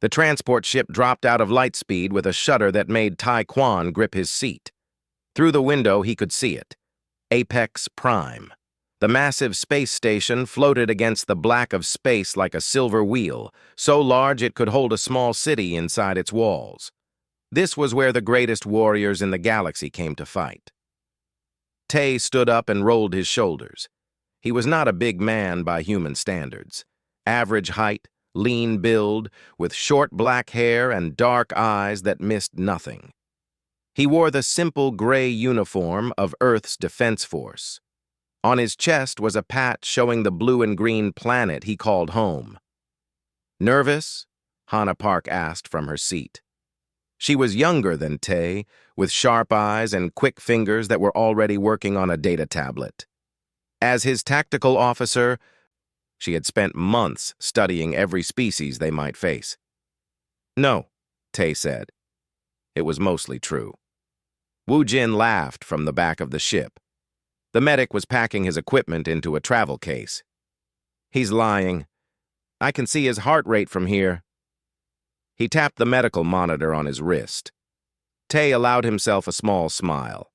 The transport ship dropped out of light speed with a shudder that made Tai Quan grip his seat. Through the window, he could see it. Apex Prime. The massive space station floated against the black of space like a silver wheel, so large it could hold a small city inside its walls. This was where the greatest warriors in the galaxy came to fight. Tay stood up and rolled his shoulders. He was not a big man by human standards. Average height, lean build, with short black hair and dark eyes that missed nothing. He wore the simple gray uniform of Earth's Defense Force. On his chest was a patch showing the blue and green planet he called home. "Nervous?" Hannah Park asked from her seat. She was younger than Tay, with sharp eyes and quick fingers that were already working on a data tablet. As his tactical officer, she had spent months studying every species they might face. "No," Tay said. It was mostly true. Wu Jin laughed from the back of the ship. The medic was packing his equipment into a travel case. "He's lying. I can see his heart rate from here." He tapped the medical monitor on his wrist. Tay allowed himself a small smile.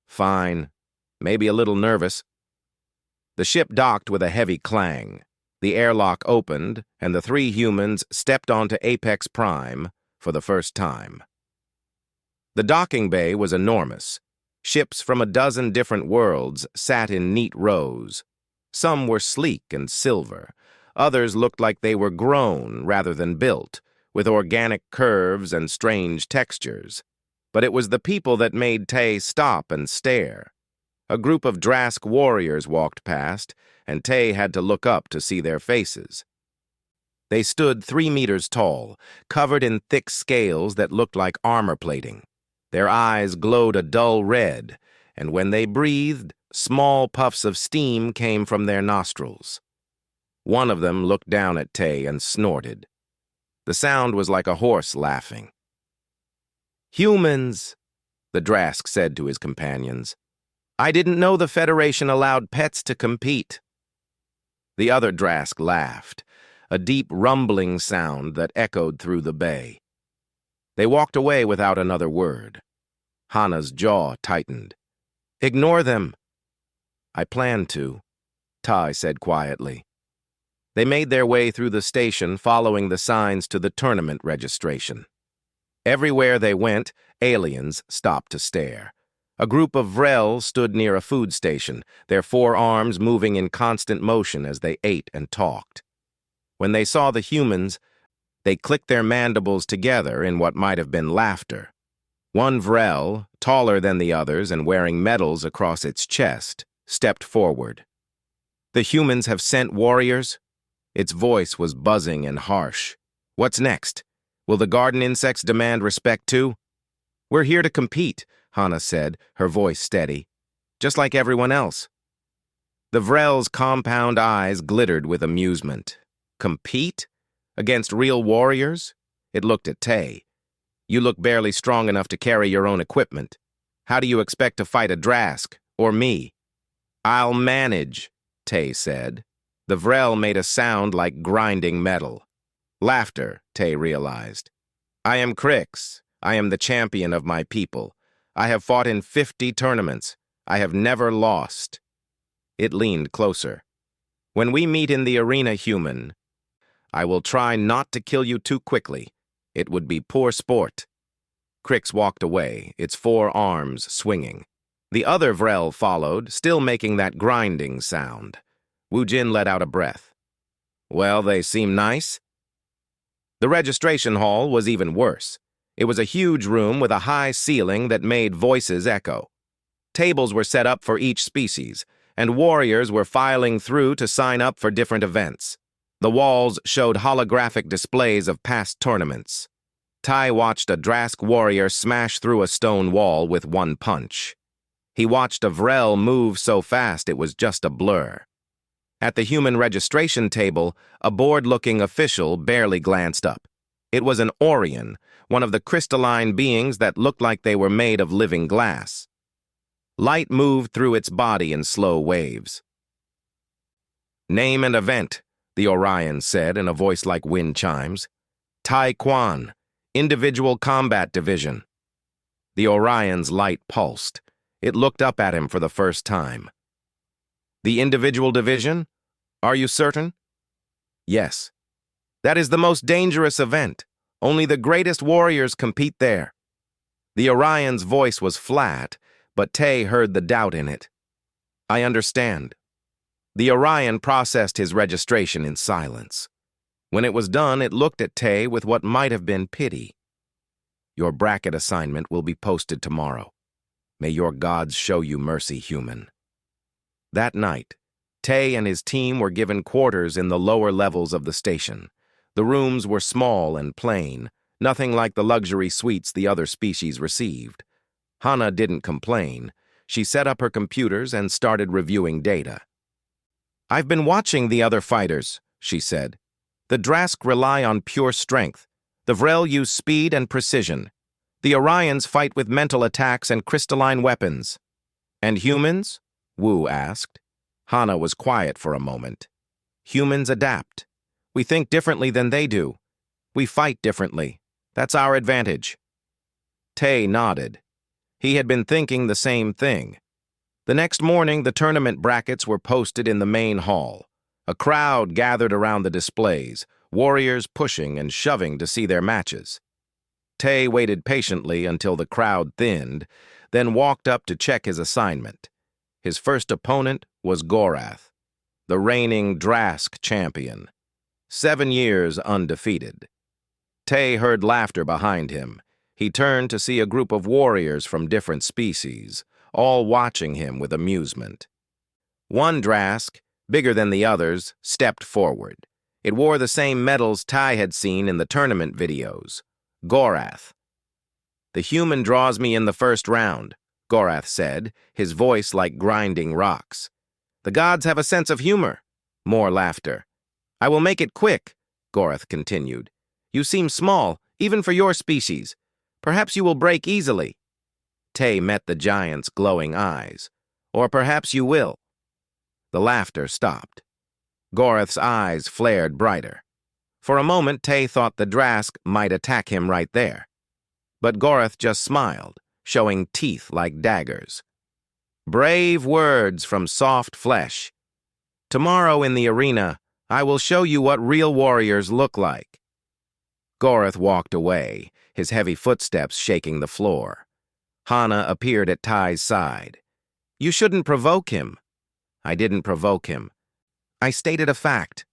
"Fine. Maybe a little nervous." The ship docked with a heavy clang. The airlock opened, and the three humans stepped onto Apex Prime for the first time. The docking bay was enormous. Ships from a dozen different worlds sat in neat rows. Some were sleek and silver. Others looked like they were grown rather than built, with organic curves and strange textures. But it was the people that made Tay stop and stare. A group of Drask warriors walked past, and Tay had to look up to see their faces. They stood 3 meters tall, covered in thick scales that looked like armor plating. Their eyes glowed a dull red, and when they breathed, small puffs of steam came from their nostrils. One of them looked down at Tay and snorted. The sound was like a horse laughing. "Humans," the Drask said to his companions. "I didn't know the Federation allowed pets to compete." The other Drask laughed, a deep rumbling sound that echoed through the bay. They walked away without another word. Hannah's jaw tightened. "Ignore them." "I planned to," Tai said quietly. They made their way through the station following the signs to the tournament registration. Everywhere they went, aliens stopped to stare. A group of Vrel stood near a food station, their 4 arms moving in constant motion as they ate and talked. When they saw the humans, they clicked their mandibles together in what might have been laughter. One Vrel, taller than the others and wearing medals across its chest, stepped forward. "The humans have sent warriors?" Its voice was buzzing and harsh. "What's next? Will the garden insects demand respect too?" "We're here to compete," Hannah said, her voice steady. "Just like everyone else." The Vrel's compound eyes glittered with amusement. "Compete? Against real warriors?" It looked at Tay. "You look barely strong enough to carry your own equipment. How do you expect to fight a Drask, or me?" "I'll manage," Tay said. The Vrel made a sound like grinding metal. Laughter, Tay realized. "I am Crix. I am the champion of my people. I have fought in 50 tournaments. I have never lost." It leaned closer. "When we meet in the arena, human, I will try not to kill you too quickly. It would be poor sport." Crix walked away, its 4 arms swinging. The other Vrel followed, still making that grinding sound. Wu Jin let out a breath. "Well, they seem nice." The registration hall was even worse. It was a huge room with a high ceiling that made voices echo. Tables were set up for each species, and warriors were filing through to sign up for different events. The walls showed holographic displays of past tournaments. Tai watched a Drask warrior smash through a stone wall with 1 punch. He watched a Vrel move so fast it was just a blur. At the human registration table, a bored-looking official barely glanced up. It was an Orion, one of the crystalline beings that looked like they were made of living glass. Light moved through its body in slow waves. "Name and event," the Orion said in a voice like wind chimes. Taekwon, Individual Combat Division. The Orion's light pulsed. It looked up at him for the first time. The Individual Division? Are you certain? Yes. That is the most dangerous event. Only the greatest warriors compete there. The Orion's voice was flat, but Tay heard the doubt in it. I understand. The Orion processed his registration in silence. When it was done, it looked at Tay with what might have been pity. Your bracket assignment will be posted tomorrow. May your gods show you mercy, human. That night, Tay and his team were given quarters in the lower levels of the station. The rooms were small and plain, nothing like the luxury suites the other species received. Hana didn't complain. She set up her computers and started reviewing data. I've been watching the other fighters, she said. The Drask rely on pure strength. The Vrel use speed and precision. The Orions fight with mental attacks and crystalline weapons. And humans? Wu asked. Hana was quiet for a moment. Humans adapt. We think differently than they do. We fight differently. That's our advantage. Tay nodded. He had been thinking the same thing. The next morning, the tournament brackets were posted in the main hall. A crowd gathered around the displays, warriors pushing and shoving to see their matches. Tay waited patiently until the crowd thinned, then walked up to check his assignment. His first opponent was Gorath, the reigning Drask champion. 7 years undefeated. Tay heard laughter behind him. He turned to see a group of warriors from different species, all watching him with amusement. One Drask, bigger than the others, stepped forward. It wore the same medals Ty had seen in the tournament videos. Gorath. The human draws me in the first round, Gorath said, his voice like grinding rocks. The gods have a sense of humor. More laughter. I will make it quick, Gorath continued. You seem small, even for your species. Perhaps you will break easily. Tay met the giant's glowing eyes. Or perhaps you will. The laughter stopped. Gorath's eyes flared brighter. For a moment, Tay thought the Drask might attack him right there. But Gorath just smiled, showing teeth like daggers. Brave words from soft flesh. Tomorrow in the arena, I will show you what real warriors look like. Gorath walked away, his heavy footsteps shaking the floor. Hana appeared at Ty's side. You shouldn't provoke him. I didn't provoke him. I stated a fact.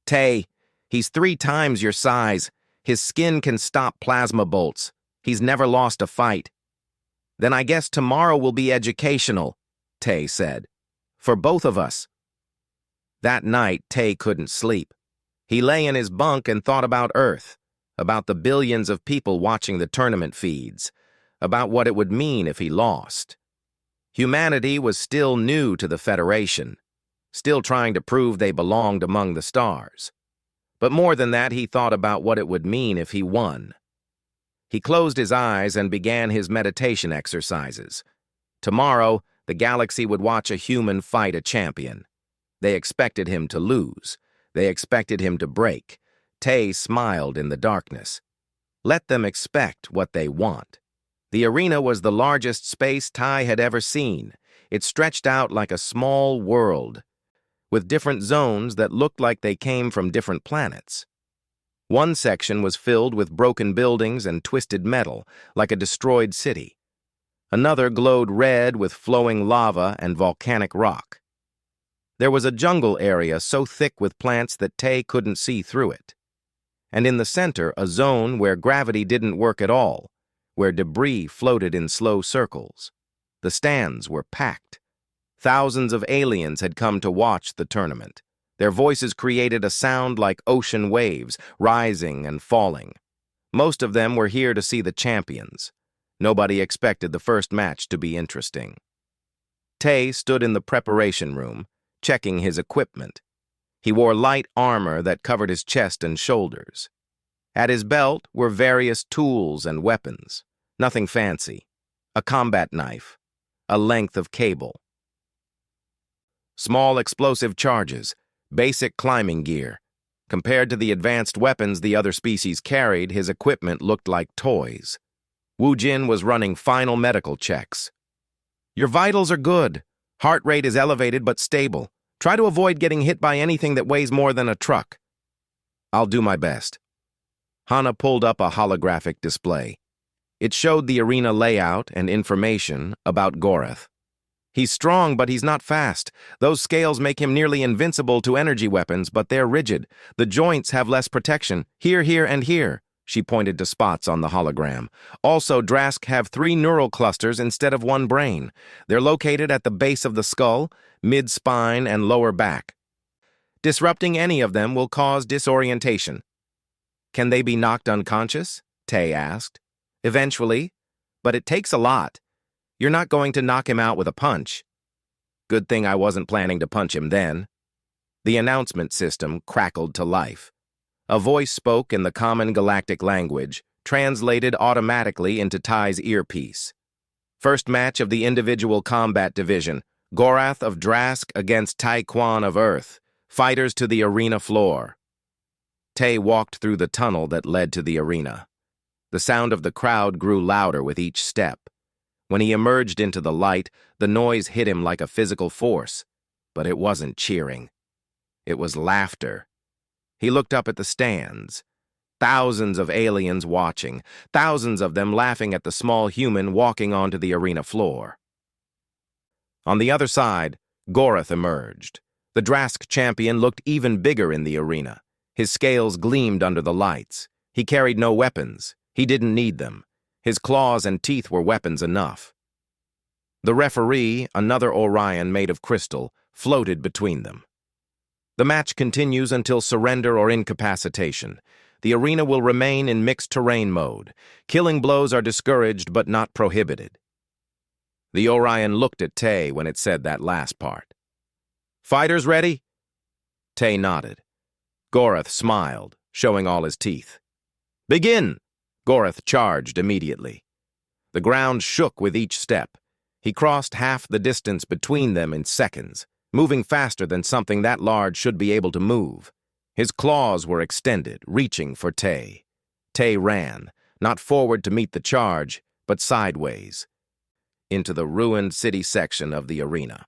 Tay, he's 3 times your size. His skin can stop plasma bolts. He's never lost a fight. Then I guess tomorrow will be educational, Tay said. For both of us. That night, Tay couldn't sleep. He lay in his bunk and thought about Earth, about the billions of people watching the tournament feeds, about what it would mean if he lost. Humanity was still new to the Federation, still trying to prove they belonged among the stars. But more than that, he thought about what it would mean if he won. He closed his eyes and began his meditation exercises. Tomorrow, the galaxy would watch a human fight a champion. They expected him to lose. They expected him to break. Tay smiled in the darkness. Let them expect what they want. The arena was the largest space Ty had ever seen. It stretched out like a small world, with different zones that looked like they came from different planets. One section was filled with broken buildings and twisted metal, like a destroyed city. Another glowed red with flowing lava and volcanic rock. There was a jungle area so thick with plants that Tay couldn't see through it. And in the center, a zone where gravity didn't work at all, where debris floated in slow circles. The stands were packed. Thousands of aliens had come to watch the tournament. Their voices created a sound like ocean waves, rising and falling. Most of them were here to see the champions. Nobody expected the first match to be interesting. Tay stood in the preparation room, checking his equipment. He wore light armor that covered his chest and shoulders. At his belt were various tools and weapons. Nothing fancy. A combat knife. A length of cable. Small explosive charges. Basic climbing gear. Compared to the advanced weapons the other species carried, his equipment looked like toys. Wu Jin was running final medical checks. "Your vitals are good. Heart rate is elevated but stable. Try to avoid getting hit by anything that weighs more than a truck." "I'll do my best." Hana pulled up a holographic display. It showed the arena layout and information about Gorath. "He's strong, but he's not fast. Those scales make him nearly invincible to energy weapons, but they're rigid. The joints have less protection. Here, here, and here." She pointed to spots on the hologram. "Also, Drask have 3 neural clusters instead of 1 brain. They're located at the base of the skull, mid-spine, and lower back. Disrupting any of them will cause disorientation." "Can they be knocked unconscious?" Tay asked. "Eventually, but it takes a lot. You're not going to knock him out with a punch." "Good thing I wasn't planning to punch him then." The announcement system crackled to life. A voice spoke in the common galactic language, translated automatically into Ty's earpiece. "First match of the individual combat division. Gorath of Drask against Taekwon of Earth. Fighters to the arena floor." Tay walked through the tunnel that led to the arena. The sound of the crowd grew louder with each step. When he emerged into the light, the noise hit him like a physical force. But it wasn't cheering. It was laughter. He looked up at the stands. Thousands of aliens watching, thousands of them laughing at the small human walking onto the arena floor. On the other side, Gorath emerged. The Drask champion looked even bigger in the arena. His scales gleamed under the lights. He carried no weapons. He didn't need them. His claws and teeth were weapons enough. The referee, another Orion made of crystal, floated between them. "The match continues until surrender or incapacitation. The arena will remain in mixed terrain mode. Killing blows are discouraged but not prohibited." The Orion looked at Tay when it said that last part. "Fighters ready?" Tay nodded. Gorath smiled, showing all his teeth. "Begin!" Gorath charged immediately. The ground shook with each step. He crossed half the distance between them in seconds, moving faster than something that large should be able to move. His claws were extended, reaching for Tay. Tay ran, not forward to meet the charge, but sideways, into the ruined city section of the arena.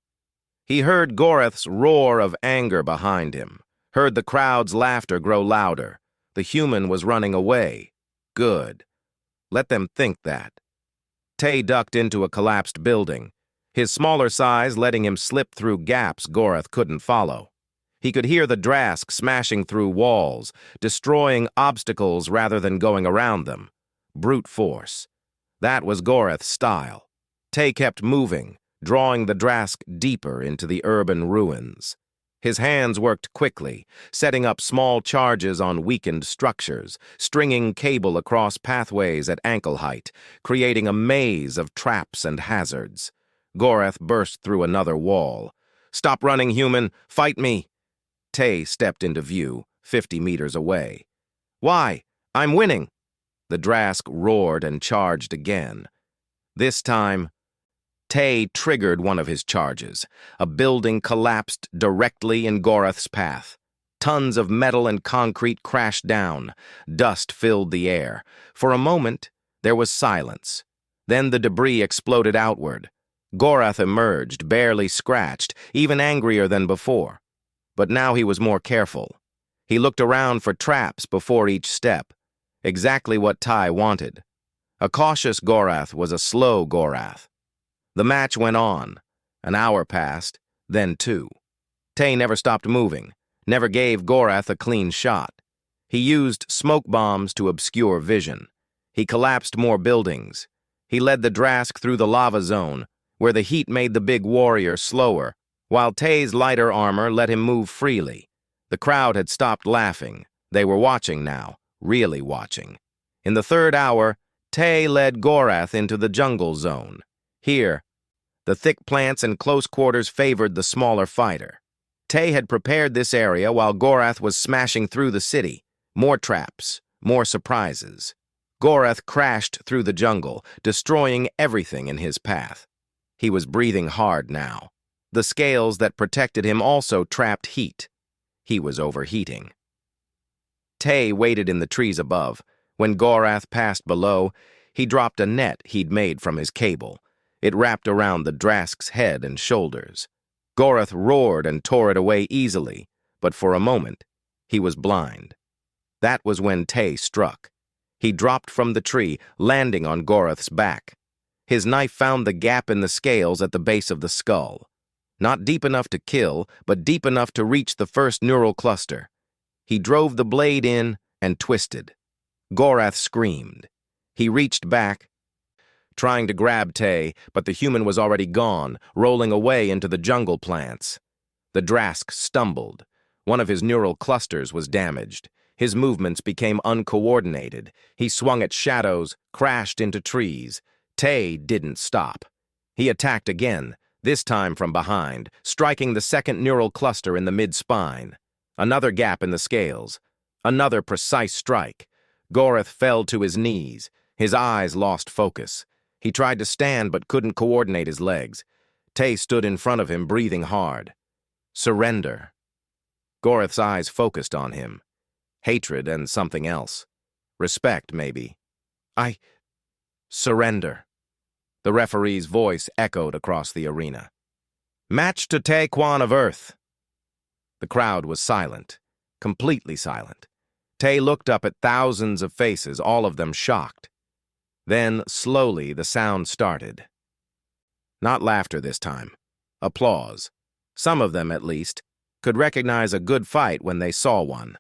He heard Gorath's roar of anger behind him, heard the crowd's laughter grow louder. The human was running away. Good. Let them think that. Tay ducked into a collapsed building, his smaller size letting him slip through gaps Gorath couldn't follow. He could hear the Drask smashing through walls, destroying obstacles rather than going around them. Brute force. That was Gorath's style. Tay kept moving, drawing the Drask deeper into the urban ruins. His hands worked quickly, setting up small charges on weakened structures, stringing cable across pathways at ankle height, creating a maze of traps and hazards. Gorath burst through another wall. "Stop running, human! Fight me!" Tay stepped into view, 50 meters away. "Why? I'm winning!" The Drask roared and charged again. This time, Tay triggered one of his charges. A building collapsed directly in Gorath's path. Tons of metal and concrete crashed down. Dust filled the air. For a moment, there was silence. Then the debris exploded outward. Gorath emerged, barely scratched, even angrier than before. But now he was more careful. He looked around for traps before each step. Exactly what Ty wanted. A cautious Gorath was a slow Gorath. The match went on. An hour passed, then 2. Tay never stopped moving, never gave Gorath a clean shot. He used smoke bombs to obscure vision. He collapsed more buildings. He led the Drask through the lava zone, where the heat made the big warrior slower, while Tay's lighter armor let him move freely. The crowd had stopped laughing. They were watching now, really watching. In the 3rd hour, Tay led Gorath into the jungle zone. Here, the thick plants and close quarters favored the smaller fighter. Tay had prepared this area while Gorath was smashing through the city. More traps, more surprises. Gorath crashed through the jungle, destroying everything in his path. He was breathing hard now. The scales that protected him also trapped heat. He was overheating. Tay waited in the trees above. When Gorath passed below, he dropped a net he'd made from his cable. It wrapped around the Drask's head and shoulders. Gorath roared and tore it away easily, but for a moment, he was blind. That was when Tay struck. He dropped from the tree, landing on Gorath's back. His knife found the gap in the scales at the base of the skull. Not deep enough to kill, but deep enough to reach the first neural cluster. He drove the blade in and twisted. Gorath screamed. He reached back, trying to grab Tay, but the human was already gone, rolling away into the jungle plants. The Drask stumbled. One of his neural clusters was damaged. His movements became uncoordinated. He swung at shadows, crashed into trees. Tay didn't stop. He attacked again, this time from behind, striking the second neural cluster in the mid-spine. Another gap in the scales. Another precise strike. Gorath fell to his knees. His eyes lost focus. He tried to stand but couldn't coordinate his legs. Tay stood in front of him, breathing hard. Surrender. Gorath's eyes focused on him. Hatred and something else. Respect, maybe. Surrender. The referee's voice echoed across the arena. Match to Tay Quan of Earth. The crowd was silent, completely silent. Tay looked up at thousands of faces, all of them shocked. Then, slowly, the sound started. Not laughter this time. Applause. Some of them, at least, could recognize a good fight when they saw one.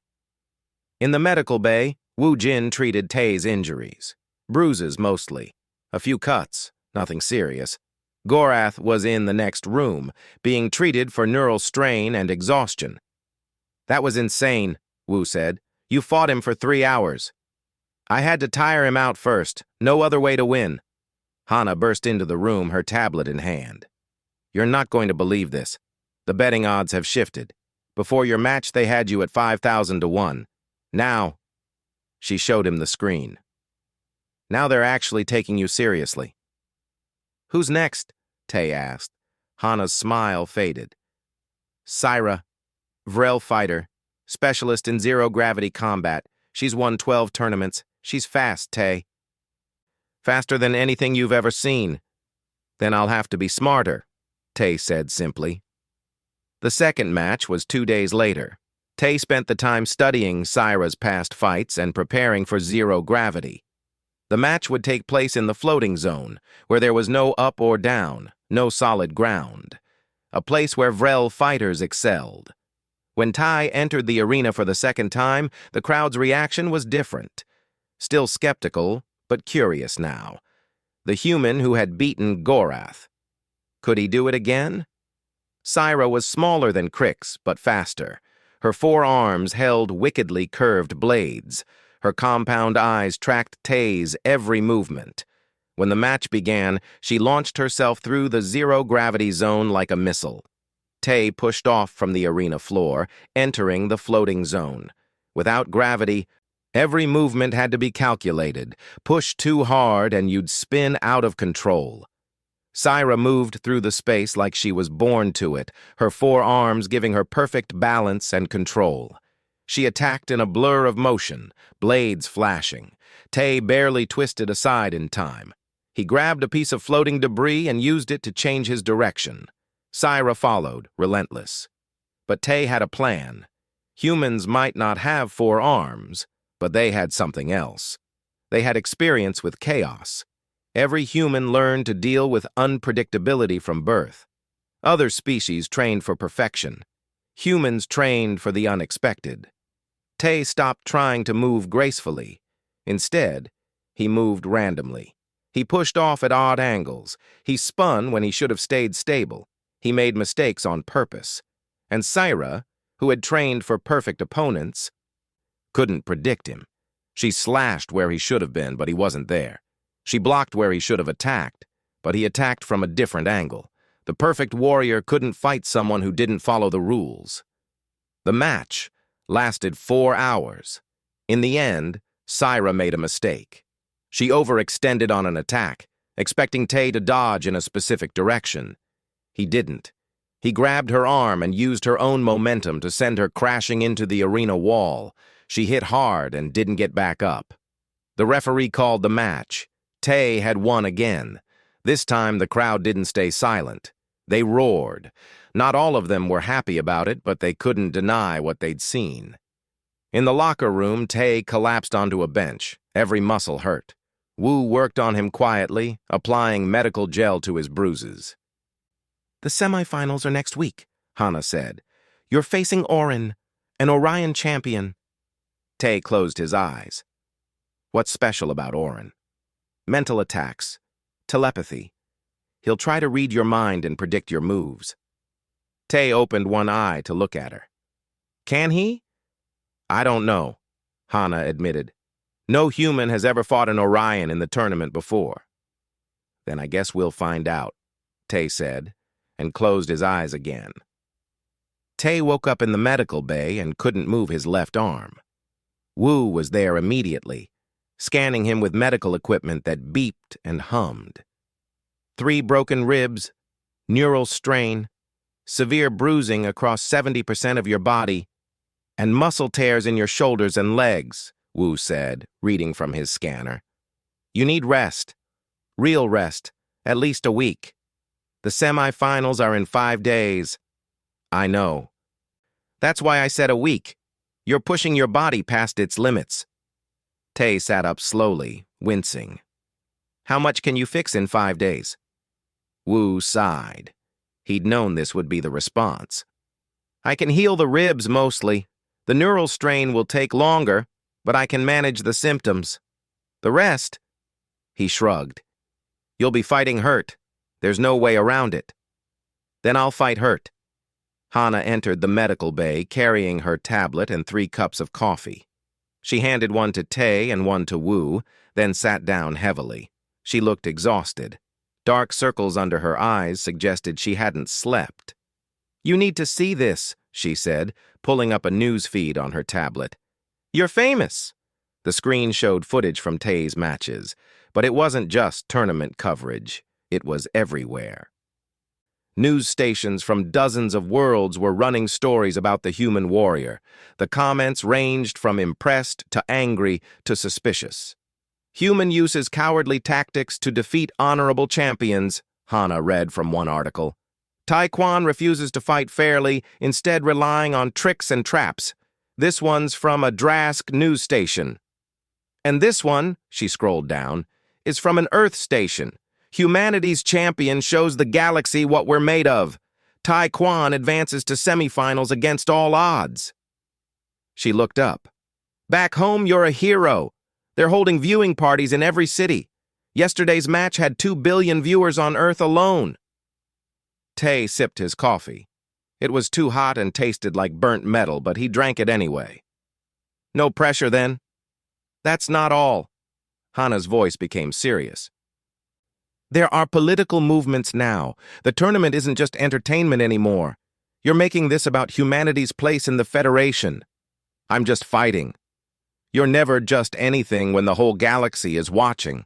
In the medical bay, Wu Jin treated Tay's injuries. Bruises, mostly. A few cuts, nothing serious. Gorath was in the next room, being treated for neural strain and exhaustion. That was insane, Wu said. You fought him for 3 hours. I had to tire him out first. No other way to win. Hana burst into the room, her tablet in hand. You're not going to believe this. The betting odds have shifted. Before your match, they had you at 5,000 to 1. Now, she showed him the screen. Now they're actually taking you seriously. Who's next? Tay asked. Hana's smile faded. Syra, Vrel fighter, specialist in zero-gravity combat. She's won 12 tournaments. She's fast, Tay. Faster than anything you've ever seen. Then I'll have to be smarter, Tay said simply. The second match was 2 days later. Tay spent the time studying Syra's past fights and preparing for zero gravity. The match would take place in the floating zone, where there was no up or down, no solid ground. A place where Vrel fighters excelled. When Tay entered the arena for the second time, the crowd's reaction was different. Still skeptical, but curious now. The human who had beaten Gorath. Could he do it again? Syra was smaller than Krix, but faster. Her 4 arms held wickedly curved blades. Her compound eyes tracked Tay's every movement. When the match began, she launched herself through the zero-gravity zone like a missile. Tay pushed off from the arena floor, entering the floating zone. Without gravity, every movement had to be calculated. Push too hard and you'd spin out of control. Syra moved through the space like she was born to it, her 4 arms giving her perfect balance and control. She attacked in a blur of motion, blades flashing. Tay barely twisted aside in time. He grabbed a piece of floating debris and used it to change his direction. Syra followed, relentless. But Tay had a plan. Humans might not have 4 arms, but they had something else. They had experience with chaos. Every human learned to deal with unpredictability from birth. Other species trained for perfection. Humans trained for the unexpected. Tay stopped trying to move gracefully. Instead, he moved randomly. He pushed off at odd angles. He spun when he should have stayed stable. He made mistakes on purpose. And Syra, who had trained for perfect opponents, couldn't predict him. She slashed where he should have been, but he wasn't there. She blocked where he should have attacked, but he attacked from a different angle. The perfect warrior couldn't fight someone who didn't follow the rules. The match lasted 4 hours. In the end, Syra made a mistake. She overextended on an attack, expecting Tay to dodge in a specific direction. He didn't. He grabbed her arm and used her own momentum to send her crashing into the arena wall. She hit hard and didn't get back up. The referee called the match. Tay had won again. This time the crowd didn't stay silent. They roared. Not all of them were happy about it, but they couldn't deny what they'd seen. In the locker room, Tay collapsed onto a bench, every muscle hurt. Wu worked on him quietly, applying medical gel to his bruises. "The semifinals are next week," Hana said. "You're facing Orin, an Orion champion." Tay closed his eyes. What's special about Orin? Mental attacks, telepathy. He'll try to read your mind and predict your moves. Tay opened one eye to look at her. Can he? I don't know, Hana admitted. No human has ever fought an Orion in the tournament before. Then I guess we'll find out, Tay said, and closed his eyes again. Tay woke up in the medical bay and couldn't move his left arm. Wu was there immediately, scanning him with medical equipment that beeped and hummed. 3 broken ribs, neural strain, severe bruising across 70% of your body, and muscle tears in your shoulders and legs, Wu said, reading from his scanner. You need rest. Real rest. At least a week. The semifinals are in 5 days. I know. That's why I said a week. You're pushing your body past its limits. Tay sat up slowly, wincing. How much can you fix in 5 days? Wu sighed. He'd known this would be the response. I can heal the ribs mostly. The neural strain will take longer, but I can manage the symptoms. The rest? He shrugged. You'll be fighting hurt. There's no way around it. Then I'll fight hurt. Hana entered the medical bay carrying her tablet and 3 cups of coffee. She handed one to Tay and one to Wu, then sat down heavily. She looked exhausted. Dark circles under her eyes suggested she hadn't slept. You need to see this, she said, pulling up a news feed on her tablet. You're famous. The screen showed footage from Tay's matches, but it wasn't just tournament coverage. It was everywhere. News stations from dozens of worlds were running stories about the human warrior. The comments ranged from impressed to angry to suspicious. Human uses cowardly tactics to defeat honorable champions, Hana read from one article. Taekwon refuses to fight fairly, instead relying on tricks and traps. This one's from a Drask news station. And this one, she scrolled down, is from an Earth station. Humanity's champion shows the galaxy what we're made of. Taekwon advances to semifinals against all odds. She looked up. Back home, you're a hero. They're holding viewing parties in every city. Yesterday's match had 2 billion viewers on Earth alone. Tay sipped his coffee. It was too hot and tasted like burnt metal, but he drank it anyway. No pressure, then? That's not all. Hana's voice became serious. There are political movements now. The tournament isn't just entertainment anymore. You're making this about humanity's place in the Federation. I'm just fighting. You're never just anything when the whole galaxy is watching.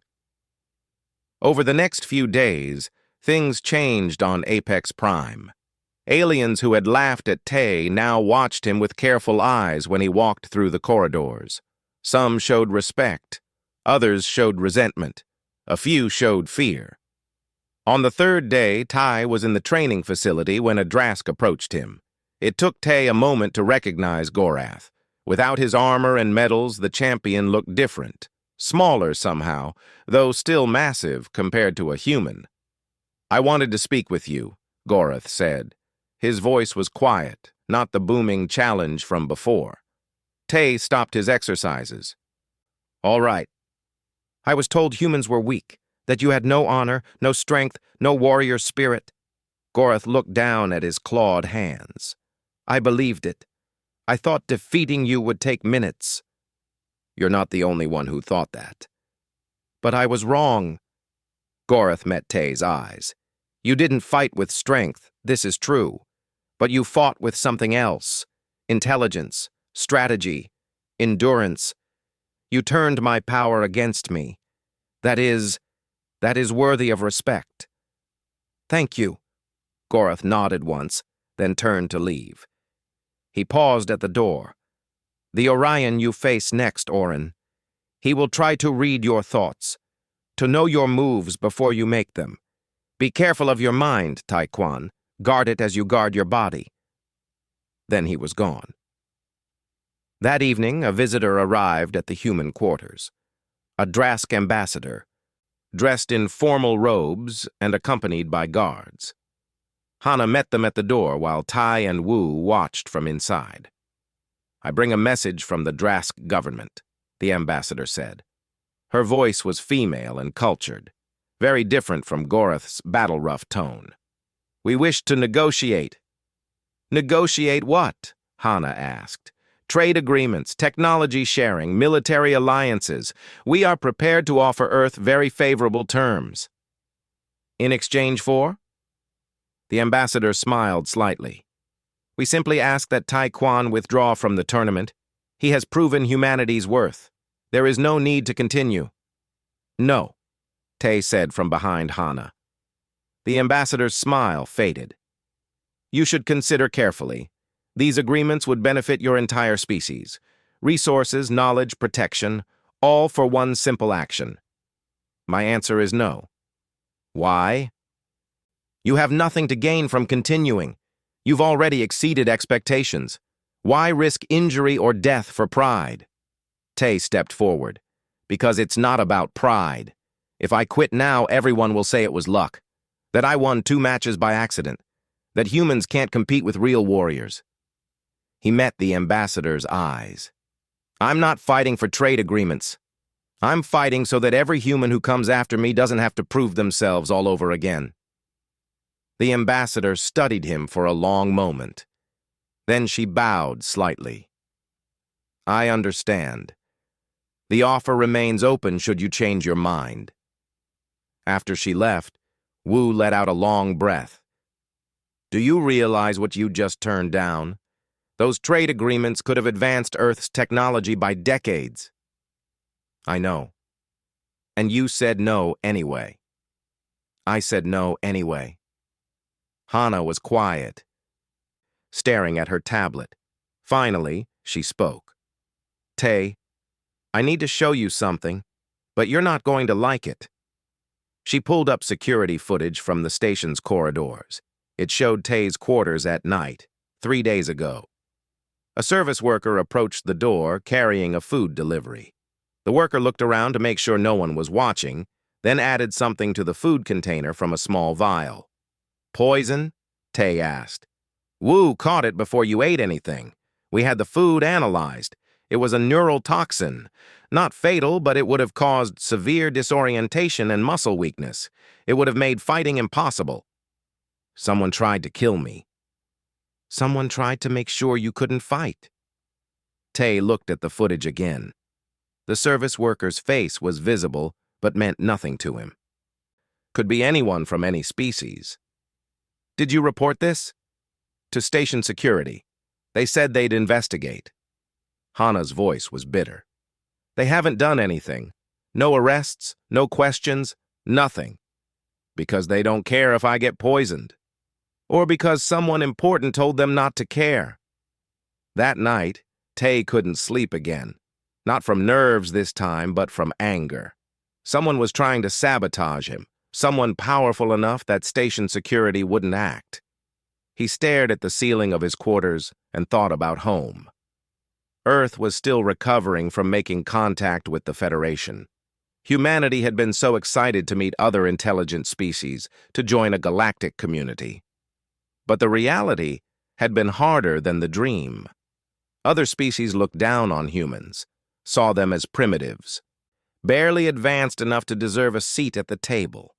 Over the next few days, things changed on Apex Prime. Aliens who had laughed at Tay now watched him with careful eyes when he walked through the corridors. Some showed respect. Others showed resentment. A few showed fear. On the 3rd day, Tay was in the training facility when a Drask approached him. It took Tay a moment to recognize Gorath. Without his armor and medals, the champion looked different. Smaller somehow, though still massive compared to a human. I wanted to speak with you, Gorath said. His voice was quiet, not the booming challenge from before. Tay stopped his exercises. All right. I was told humans were weak, that you had no honor, no strength, no warrior spirit. Gorath looked down at his clawed hands. I believed it. I thought defeating you would take minutes. You're not the only one who thought that. But I was wrong. Gorath met Tay's eyes. You didn't fight with strength, this is true. But you fought with something else. Intelligence, strategy, endurance. You turned my power against me. That is worthy of respect. Thank you. Gorath nodded once, then turned to leave. He paused at the door. The Orion you face next, Orin. He will try to read your thoughts, to know your moves before you make them. Be careful of your mind, Taekwon. Guard it as you guard your body. Then he was gone. That evening, a visitor arrived at the human quarters. A Drask ambassador, dressed in formal robes and accompanied by guards. Hana met them at the door while Tai and Wu watched from inside. "I bring a message from the Drask government," the ambassador said. Her voice was female and cultured, very different from Gorath's battle-rough tone. "We wish to negotiate." "Negotiate what?" Hana asked. "Trade agreements, technology sharing, military alliances. We are prepared to offer Earth very favorable terms." "In exchange for?" The ambassador smiled slightly. "We simply ask that Taekwon withdraw from the tournament. He has proven humanity's worth. There is no need to continue." "No," Tae said from behind Hana. The ambassador's smile faded. "You should consider carefully. These agreements would benefit your entire species. Resources, knowledge, protection, all for one simple action." "My answer is no." "Why?" "You have nothing to gain from continuing. You've already exceeded expectations. Why risk injury or death for pride?" Tae stepped forward. "Because it's not about pride. If I quit now, everyone will say it was luck. That I won 2 matches by accident. That humans can't compete with real warriors." He met the ambassador's eyes. "I'm not fighting for trade agreements. I'm fighting so that every human who comes after me doesn't have to prove themselves all over again." The ambassador studied him for a long moment. Then she bowed slightly. "I understand. The offer remains open should you change your mind." After she left, Wu let out a long breath. "Do you realize what you just turned down? Those trade agreements could have advanced Earth's technology by decades." "I know. And you said no anyway." "I said no anyway." Hana was quiet, staring at her tablet. Finally, she spoke. "Tae, I need to show you something, but you're not going to like it." She pulled up security footage from the station's corridors. It showed Tae's quarters at night, 3 days ago. A service worker approached the door carrying a food delivery. The worker looked around to make sure no one was watching, then added something to the food container from a small vial. "Poison?" Tae asked. "Wu caught it before you ate anything. We had the food analyzed. It was a neural toxin. Not fatal, but it would have caused severe disorientation and muscle weakness. It would have made fighting impossible." "Someone tried to kill me." "Someone tried to make sure you couldn't fight." Tae looked at the footage again. The service worker's face was visible, but meant nothing to him. "Could be anyone from any species." "Did you report this?" "To station security. They said they'd investigate." Hana's voice was bitter. "They haven't done anything. No arrests, no questions, nothing. Because they don't care if I get poisoned. Or because someone important told them not to care." That night, Tae couldn't sleep again. Not from nerves this time, but from anger. Someone was trying to sabotage him. Someone powerful enough that station security wouldn't act. He stared at the ceiling of his quarters and thought about home. Earth was still recovering from making contact with the Federation. Humanity had been so excited to meet other intelligent species, to join a galactic community. But the reality had been harder than the dream. Other species looked down on humans, saw them as primitives, barely advanced enough to deserve a seat at the table.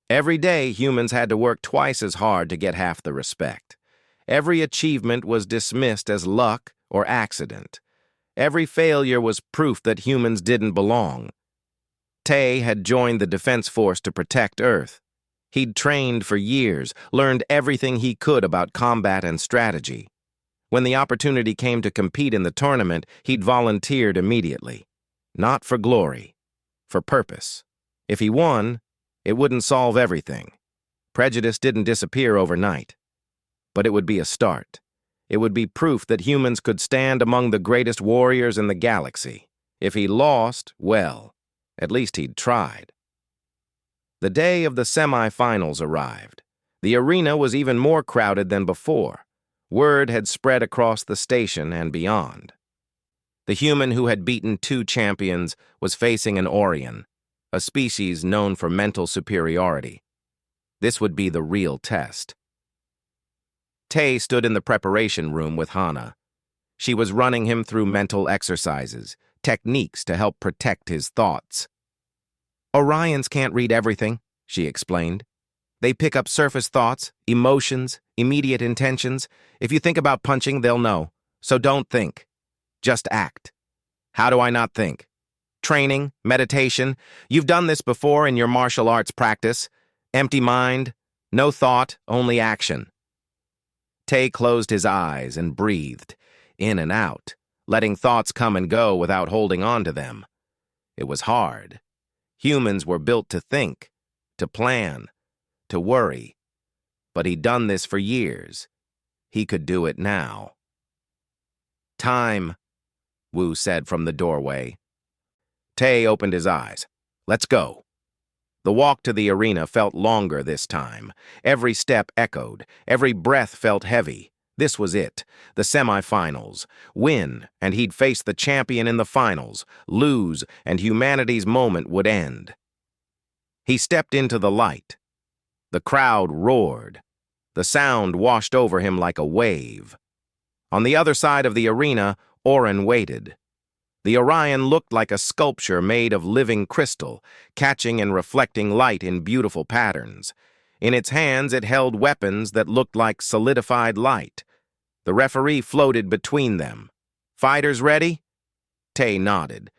Every day, humans had to work twice as hard to get half the respect. Every achievement was dismissed as luck or accident. Every failure was proof that humans didn't belong. Tae had joined the Defense Force to protect Earth. He'd trained for years, learned everything he could about combat and strategy. When the opportunity came to compete in the tournament, he'd volunteered immediately. Not for glory, for purpose. If he won, it wouldn't solve everything. Prejudice didn't disappear overnight. But it would be a start. It would be proof that humans could stand among the greatest warriors in the galaxy. If he lost, well, at least he'd tried. The day of the semi-finals arrived. The arena was even more crowded than before. Word had spread across the station and beyond. The human who had beaten 2 champions was facing an Orion, a species known for mental superiority. This would be the real test. Tay stood in the preparation room with Hana. She was running him through mental exercises, techniques to help protect his thoughts. Orions can't read everything, she explained. They pick up surface thoughts, emotions, immediate intentions. If you think about punching, they'll know. So don't think. Just act. How do I not think? Training, meditation. You've done this before in your martial arts practice. Empty mind, no thought, only action. Tay closed his eyes and breathed, in and out, letting thoughts come and go without holding on to them. It was hard. Humans were built to think, to plan, to worry. But he'd done this for years. He could do it now. Time, Wu said from the doorway. Tay opened his eyes. Let's go. The walk to the arena felt longer this time. Every step echoed. Every breath felt heavy. This was it. The semifinals. Win, and he'd face the champion in the finals. Lose, and humanity's moment would end. He stepped into the light. The crowd roared. The sound washed over him like a wave. On the other side of the arena, Orin waited. The Orion looked like a sculpture made of living crystal, catching and reflecting light in beautiful patterns. In its hands, it held weapons that looked like solidified light. The referee floated between them. Fighters ready? Tay nodded.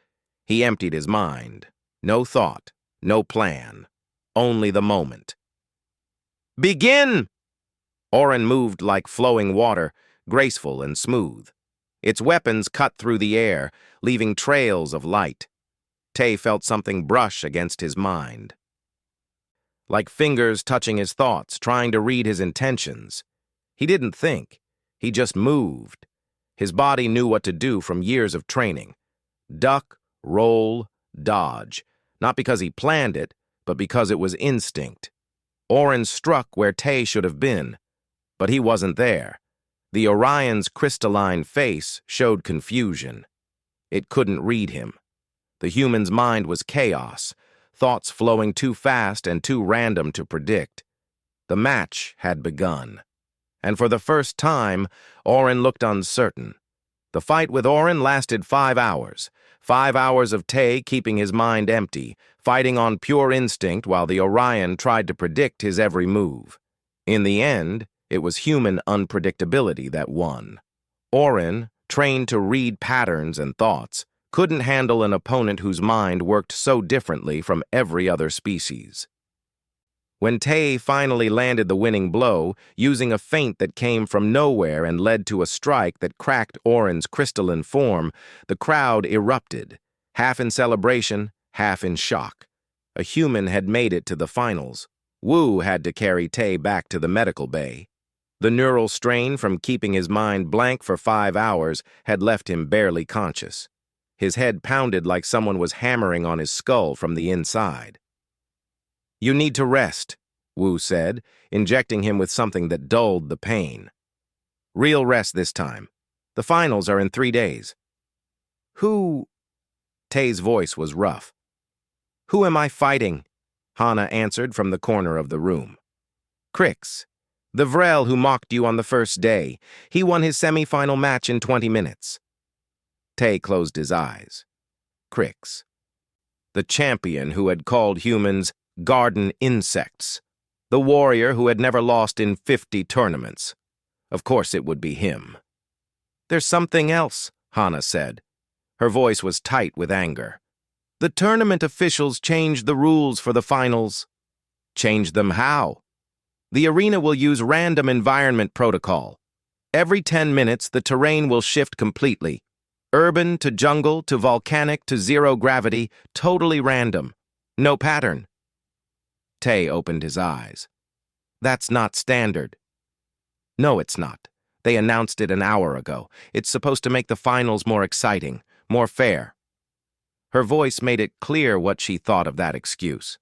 He emptied his mind. No thought, no plan. Only the moment. Begin! Orin moved like flowing water, graceful and smooth. Its weapons cut through the air, leaving trails of light. Tay felt something brush against his mind. Like fingers touching his thoughts, trying to read his intentions. He didn't think. He just moved. His body knew what to do from years of training. Duck, roll, dodge. Not because he planned it, but because it was instinct. Orin struck where Tay should have been, but he wasn't there. The Orion's crystalline face showed confusion. It couldn't read him. The human's mind was chaos, thoughts flowing too fast and too random to predict. The match had begun. And for the first time, Orin looked uncertain. The fight with Orin lasted 5 hours. 5 hours of Tay keeping his mind empty, fighting on pure instinct while the Orion tried to predict his every move. In the end, it was human unpredictability that won. Orin, trained to read patterns and thoughts, couldn't handle an opponent whose mind worked so differently from every other species. When Tay finally landed the winning blow, using a feint that came from nowhere and led to a strike that cracked Orin's crystalline form, the crowd erupted, half in celebration, half in shock. A human had made it to the finals. Wu had to carry Tay back to the medical bay. The neural strain from keeping his mind blank for 5 hours had left him barely conscious. His head pounded like someone was hammering on his skull from the inside. You need to rest, Wu said, injecting him with something that dulled the pain. Real rest this time. The finals are in 3 days. Who? Tay's voice was rough. Who am I fighting? Hana answered from the corner of the room. Crix. The Vrel who mocked you on the first day. He won his semi-final match in 20 minutes. Tay closed his eyes. Crix. The champion who had called humans garden insects. The warrior who had never lost in 50 tournaments. Of course it would be him. There's something else, Hana said. Her voice was tight with anger. The tournament officials changed the rules for the finals. Changed them how? The arena will use random environment protocol. Every 10 minutes, the terrain will shift completely. Urban to jungle to volcanic to zero gravity, totally random. No pattern. Tay opened his eyes. That's not standard. No, it's not. They announced it an hour ago. It's supposed to make the finals more exciting, more fair. Her voice made it clear what she thought of that excuse.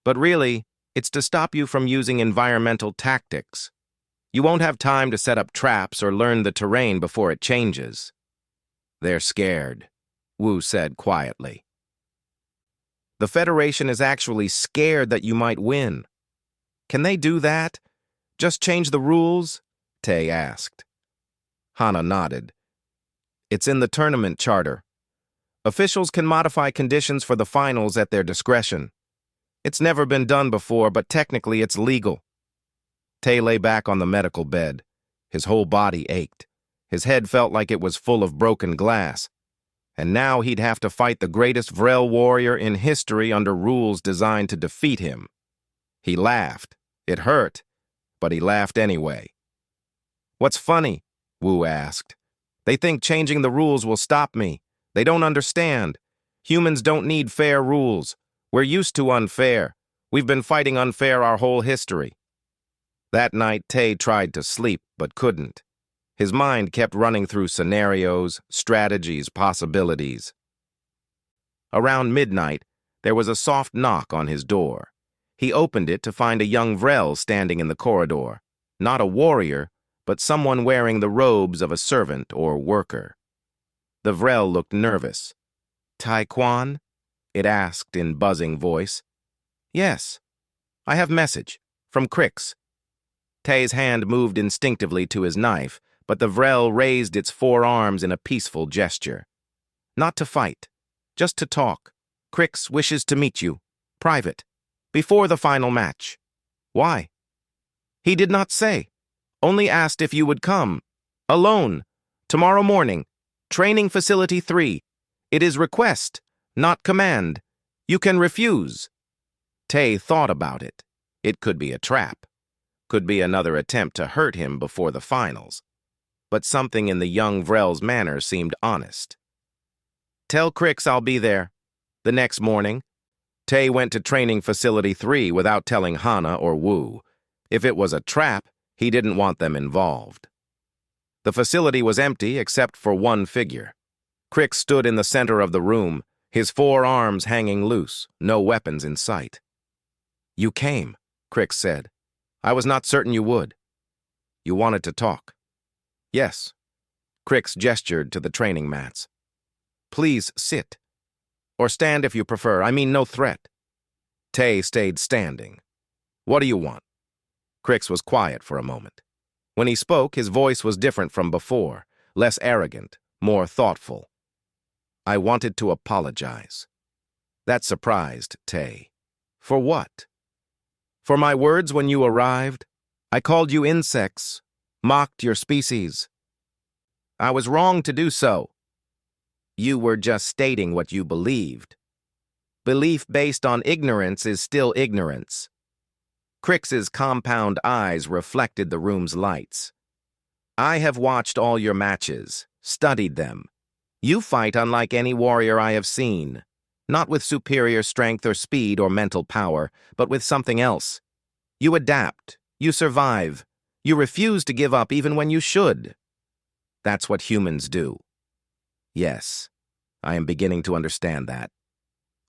But really, it's to stop you from using environmental tactics. You won't have time to set up traps or learn the terrain before it changes. They're scared, Wu said quietly. The Federation is actually scared that you might win. Can they do that? Just change the rules? Tay asked. Hana nodded. It's in the tournament charter. Officials can modify conditions for the finals at their discretion. It's never been done before, but technically it's legal. Tay lay back on the medical bed. His whole body ached. His head felt like it was full of broken glass. And now he'd have to fight the greatest Vrel warrior in history under rules designed to defeat him. He laughed. It hurt, but he laughed anyway. What's funny? Wu asked. They think changing the rules will stop me. They don't understand. Humans don't need fair rules. We're used to unfair. We've been fighting unfair our whole history. That night, Tay tried to sleep, but couldn't. His mind kept running through scenarios, strategies, possibilities. Around midnight, there was a soft knock on his door. He opened it to find a young Vrel standing in the corridor. Not a warrior, but someone wearing the robes of a servant or worker. The Vrel looked nervous. "Taekwon?" it asked in buzzing voice. "Yes. I have message. From Crix." Tay's hand moved instinctively to his knife, but the Vrel raised its forearms in a peaceful gesture. "Not to fight. Just to talk. Crix wishes to meet you. Private. Before the final match." "Why?" "He did not say. Only asked if you would come. Alone. Tomorrow morning. Training Facility 3. It is request, not command. You can refuse." Tay thought about it. It could be a trap. Could be another attempt to hurt him before the finals. But something in the young Vrel's manner seemed honest. "Tell Crix I'll be there." The next morning, Tay went to Training Facility 3 without telling Hana or Wu. If it was a trap, he didn't want them involved. The facility was empty except for one figure. Crix stood in the center of the room, his forearms hanging loose, no weapons in sight. "You came," Crix said. "I was not certain you would." "You wanted to talk." "Yes." Crix gestured to the training mats. "Please sit. Or stand if you prefer. I mean no threat." Tay stayed standing. "What do you want?" Crix was quiet for a moment. When he spoke, his voice was different from before, less arrogant, more thoughtful. "I wanted to apologize." That surprised Tay. "For what?" "For my words when you arrived. I called you insects, mocked your species. I was wrong to do so." "You were just stating what you believed. Belief based on ignorance is still ignorance." Crix's compound eyes reflected the room's lights. "I have watched all your matches, studied them. You fight unlike any warrior I have seen. Not with superior strength or speed or mental power, but with something else. You adapt, you survive, you refuse to give up even when you should. That's what humans do." "Yes, I am beginning to understand that."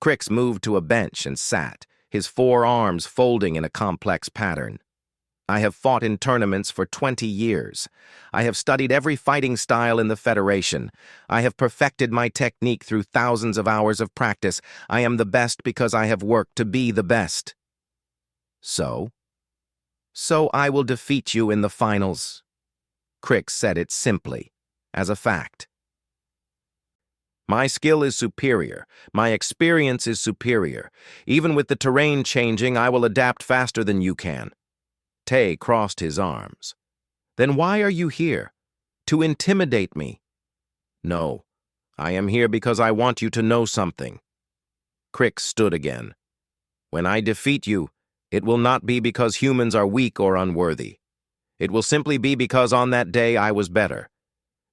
Crix moved to a bench and sat, his forearms folding in a complex pattern. "I have fought in tournaments for 20 years. I have studied every fighting style in the Federation. I have perfected my technique through thousands of hours of practice. I am the best because I have worked to be the best." "So?" "So I will defeat you in the finals." Crix said it simply, as a fact. "My skill is superior. My experience is superior. Even with the terrain changing, I will adapt faster than you can." Tay crossed his arms. "Then why are you here? To intimidate me?" "No, I am here because I want you to know something." Crix stood again. "When I defeat you, it will not be because humans are weak or unworthy. It will simply be because on that day I was better.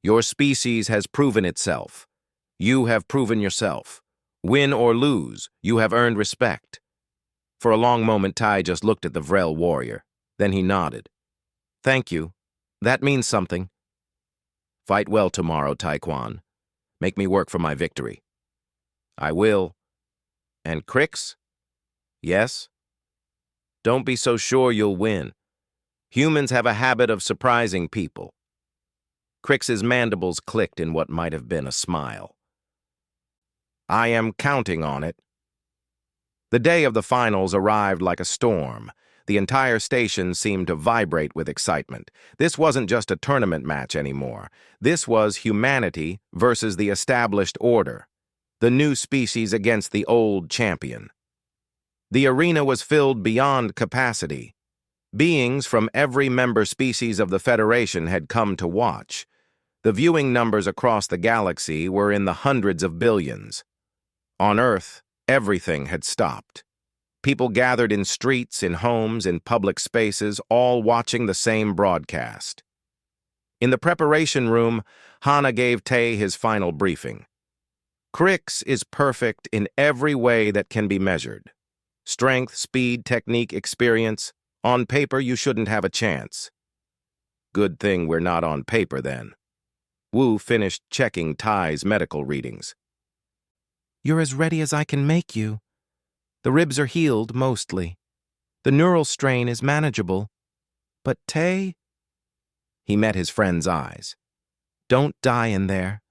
Your species has proven itself. You have proven yourself. Win or lose, you have earned respect." For a long moment, Tai just looked at the Vrel warrior. Then he nodded. "Thank you. That means something. Fight well tomorrow, Taekwon. Make me work for my victory. I will. And Crix? Yes? Don't be so sure you'll win. Humans have a habit of surprising people. Crix's mandibles clicked in what might have been a smile. I am counting on it. The day of the finals arrived like a storm. The entire station seemed to vibrate with excitement. This wasn't just a tournament match anymore. This was humanity versus the established order, the new species against the old champion. The arena was filled beyond capacity. Beings from every member species of the Federation had come to watch. The viewing numbers across the galaxy were in the hundreds of billions. On Earth, everything had stopped. People gathered in streets, in homes, in public spaces, all watching the same broadcast. In the preparation room, Hana gave Tay his final briefing. Crix is perfect in every way that can be measured. Strength, speed, technique, experience. On paper, you shouldn't have a chance. Good thing we're not on paper, then. Wu finished checking Ty's medical readings. You're as ready as I can make you. The ribs are healed, mostly. The neural strain is manageable. But Tay... He met his friend's eyes. Don't die in there.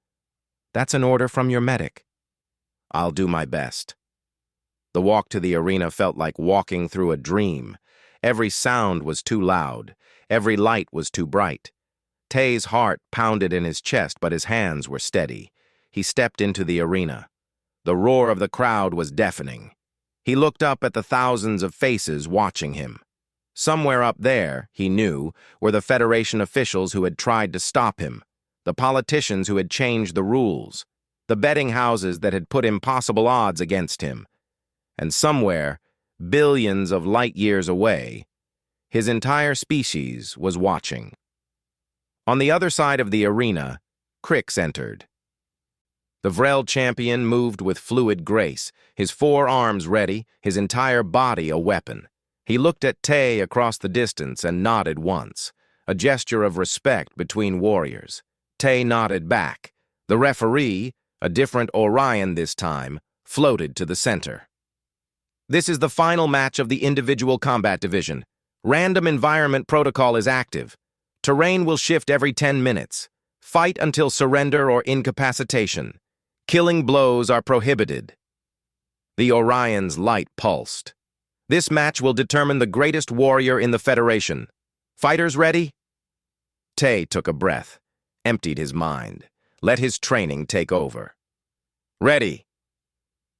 That's an order from your medic. I'll do my best. The walk to the arena felt like walking through a dream. Every sound was too loud. Every light was too bright. Tay's heart pounded in his chest, but his hands were steady. He stepped into the arena. The roar of the crowd was deafening. He looked up at the thousands of faces watching him. Somewhere up there, he knew, were the Federation officials who had tried to stop him, the politicians who had changed the rules, the betting houses that had put impossible odds against him. And somewhere, billions of light years away, his entire species was watching. On the other side of the arena, Crix entered. The Vrel champion moved with fluid grace, his 4 arms ready, his entire body a weapon. He looked at Tay across the distance and nodded once, a gesture of respect between warriors. Tay nodded back. The referee, a different Orion this time, floated to the center. This is the final match of the individual combat division. Random environment protocol is active. Terrain will shift every 10 minutes. Fight until surrender or incapacitation. Killing blows are prohibited. The Orion's light pulsed. This match will determine the greatest warrior in the Federation. Fighters ready? Tay took a breath, emptied his mind, let his training take over. Ready.